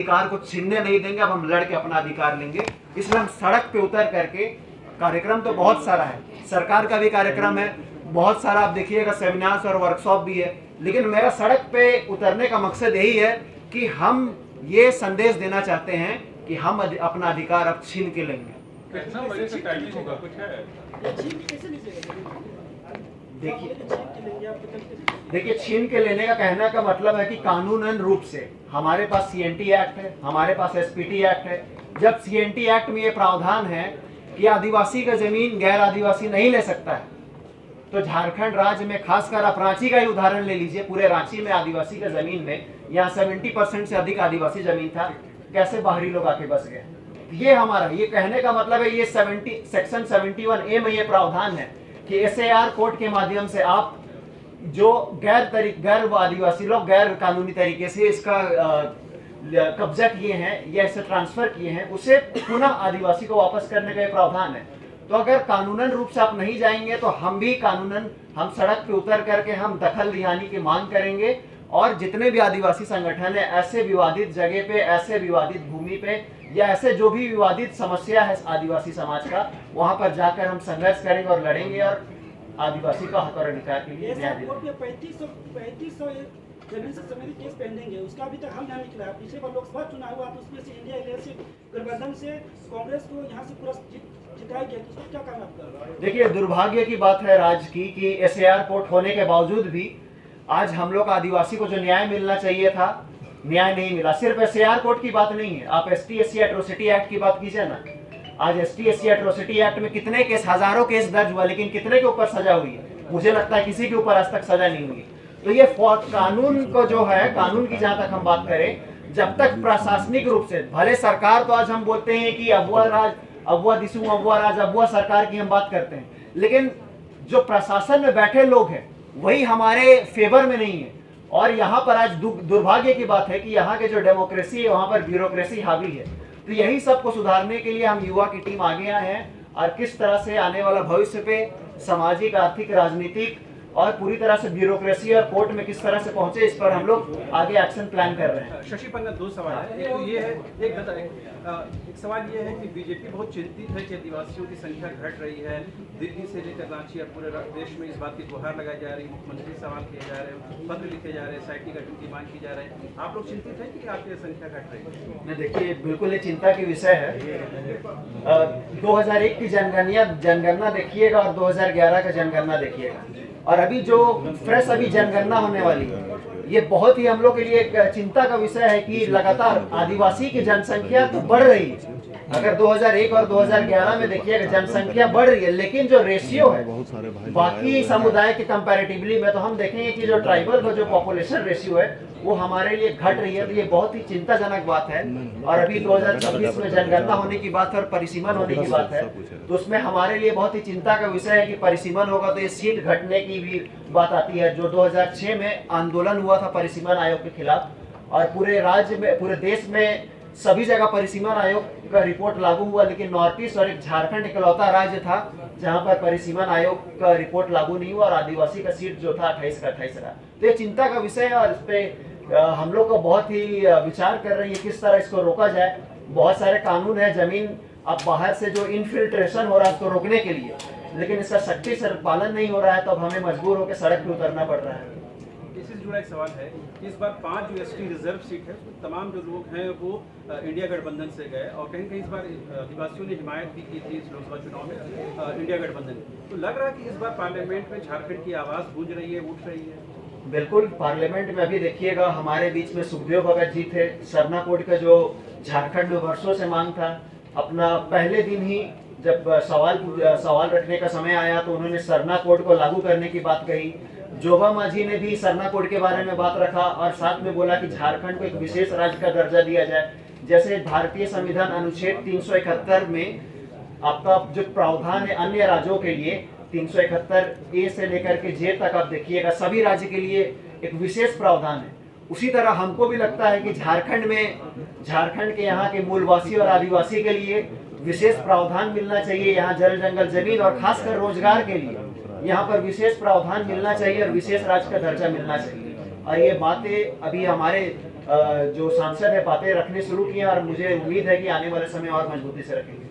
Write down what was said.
अधिकार को छीनने नहीं देंगे, अब हम लड़ के अपना अधिकार लेंगे। इसलिए हम सड़क पे उतर करके, कार्यक्रम तो बहुत सारा है, सरकार का भी कार्यक्रम है बहुत सारा, आप देखिएगा सेमिनार्स और वर्कशॉप भी है, लेकिन मेरा सड़क पे उतरने का मकसद यही है कि हम ये संदेश देना चाहते हैं कि हम अपना अधिकार अब छीन के लेंगे। देखिए छीन के लेने का कहने का मतलब है कि कानूनन रूप से हमारे पास सीएनटी एक्ट है, हमारे पास एसपीटी एक्ट है। जब सीएनटी एक्ट में ये प्रावधान है कि आदिवासी का जमीन गैर आदिवासी नहीं ले सकता है, तो झारखंड राज्य में खासकर आप रांची का ही उदाहरण ले लीजिए, पूरे रांची में आदिवासी का जमीन में यहाँ 70% से अधिक आदिवासी जमीन था, कैसे बाहरी लोग आके बस गए। ये हमारा ये कहने का मतलब है, ये सेक्शन 71A में ये प्रावधान है कि एसएआर कोर्ट के माध्यम से आप जो गैर आदिवासी लोग गैर कानूनी तरीके से इसका कब्जा किए हैं या इसे ट्रांसफर किए हैं, उसे पुनः आदिवासी को वापस करने का प्रावधान है। तो अगर कानूनन रूप से आप नहीं जाएंगे तो हम भी कानूनन हम सड़क पे उतर करके हम दखल दिहानी की मांग करेंगे, और जितने भी आदिवासी संगठन है ऐसे विवादित जगह पे, ऐसे विवादित भूमि पे या ऐसे जो भी विवादित समस्या है आदिवासी समाज का, वहां पर जाकर हम संघर्ष करेंगे और लड़ेंगे और आदिवासी का हक और अधिकार के लिए न्याय देंगे। 3500 जमीन से संबंधित केस पेंडिंग है, उसका अभी तक हल नहीं निकला है। पिछले बार लोकसभा चुनाव हुआ तो उसमें से इंडिया एलायंस गठबंधन से कांग्रेस को यहाँ से पूरा जिताया गया, तो उसको क्या करना पड़ेगा? देखिए दुर्भाग्य की बात है राज्य की कि एसएआर कोर्ट होने के बावजूद भी आज हम लोग आदिवासी को जो न्याय मिलना चाहिए था, न्याय नहीं मिला। सिर्फ एसएआर कोर्ट की बात नहीं है, आप एसटी/एससी एट्रोसिटी एक्ट की बात कीजिए ना। आज एसटी/एससी एट्रोसिटी एक्ट में कितने केस, हजारों केस दर्ज हुआ, लेकिन कितने के ऊपर सजा हुई है? मुझे लगता है किसी के ऊपर आज तक सजा नहीं हुई। तो ये कानून को जो है, कानून की जहां तक हम बात करें, जब तक प्रशासनिक रूप से, भले सरकार तो आज हम बोलते हैं कि अगुआ राज, अगुआ दिसू, अगुआ राज, अगुआ सरकार की हम बात करते हैं, लेकिन जो प्रशासन में बैठे लोग हैं वही हमारे फेवर में नहीं है। और यहाँ पर आज दुर्भाग्य की बात है कि यहाँ के जो डेमोक्रेसी है वहाँ पर ब्यूरोक्रेसी हावी है। तो यही सब को सुधारने के लिए हम युवा की टीम आगे आए हैं, और किस तरह से आने वाला भविष्य पे सामाजिक, आर्थिक, राजनीतिक और पूरी तरह से ब्यूरोक्रेसी और कोर्ट में किस तरह से पहुंचे, इस पर हम लोग आगे एक्शन प्लान कर रहे हैं। शशि पंडित, दो सवाल है। एक तो ये है, एक सवाल ये है कि बीजेपी बहुत चिंतित है कि आदिवासियों की संख्या घट रही है। दिल्ली से लेकर रांची और पूरे देश में इस बात की गुहार लगाई जा रही है, मुख्यमंत्री सवाल किए जा रहे हैं, पत्र लिखे जा रहे हैं, साइटी गठन की मांग की जा रही है। आप लोग चिंतित है कि आपकी संख्या घट रही है? देखिए बिल्कुल ये चिंता की विषय है। 2001 की जनगणना देखिएगा और 2011 का जनगणना देखिएगा, और अभी जो फ्रेश अभी जनगणना होने वाली है, ये बहुत ही हम लोग के लिए एक चिंता का विषय है कि लगातार आदिवासी की जनसंख्या तो बढ़ रही है। अगर 2001 और 2011 में देखिएगा जनसंख्या बढ़ रही है, लेकिन जो रेशियो है बाकी समुदाय के कंपैरेटिवली में, तो हम देखेंगे कि जो ट्राइबल का जो पॉपुलेशन रेशियो है वो हमारे लिए घट रही है। तो ये बहुत ही चिंताजनक बात है। और अभी 2026 में जनगणना होने की बात है और परिसीमन होने की बात है, तो उसमें हमारे लिए बहुत ही चिंता का विषय है कि परिसीमन होगा तो ये सीट घटने की भी बात आती है। जो 2006 में आंदोलन हुआ था परिसीमन आयोग के खिलाफ, और पूरे राज्य में, पूरे देश में सभी जगह परिसीमन आयोग का रिपोर्ट लागू हुआ, लेकिन नॉर्थ ईस्ट और एक झारखंड इकलौता राज्य था जहां पर परिसीमन आयोग का रिपोर्ट लागू नहीं हुआ, और आदिवासी का सीट जो था 28 का 28 रहा। तो ये चिंता का विषय है, और इस पे हम लोग को बहुत ही विचार कर रहे हैं किस तरह इसको रोका जाए। बहुत सारे कानून है, जमीन अब बाहर से जो इन्फिल्ट्रेशन हो रहा है उसको रोकने के लिए, लेकिन इसका सख्ती से पालन नहीं हो रहा है, तो अब हमें मजबूर होकर सड़क पे उतरना पड़ रहा है। इससे जुड़ा एक सवाल है कि इस बार 5 जो एसटी रिजर्व सीट है, उसमें तमाम जो लोग हैं वो इंडिया गठबंधन से गए, और कहीं कहीं इस बार आदिवासियों ने हिमायत भी की थी इस लोकसभा चुनाव में इंडिया गठबंधन। तो लग रहा है कि इस बार पार्लियामेंट में झारखंड की आवाज़ गूंज रही है, उठ रही है। बिल्कुल, पार्लियामेंट में अभी देखिएगा हमारे बीच में सुखदेव भगत जी थे। सरना कोड का जो झारखंड में वर्षों से मांग था, अपना पहले दिन ही जब सवाल रखने का समय आया तो उन्होंने सरना कोड को लागू करने की बात कही। जोबा मांझी ने भी सरना कोड के बारे में बात रखा, और साथ में बोला कि झारखंड को एक विशेष राज्य का दर्जा दिया जाए। जैसे भारतीय संविधान अनुच्छेद 371 में आपका जो प्रावधान है अन्य राज्यों के लिए, 371A से लेकर के J तक आप देखिएगा सभी राज्य के लिए एक विशेष प्रावधान है। उसी तरह हमको भी लगता है कि झारखंड के यहाँ के मूलवासी और आदिवासी के लिए विशेष प्रावधान मिलना चाहिए। यहाँ जल, जंगल, जमीन और खासकर रोजगार के लिए यहाँ पर विशेष प्रावधान मिलना चाहिए और विशेष राज्य का दर्जा मिलना चाहिए। और ये बातें अभी हमारे जो सांसद है बातें रखने शुरू की हैं और मुझे उम्मीद है कि आने वाले समय और मजबूती से रखेंगे।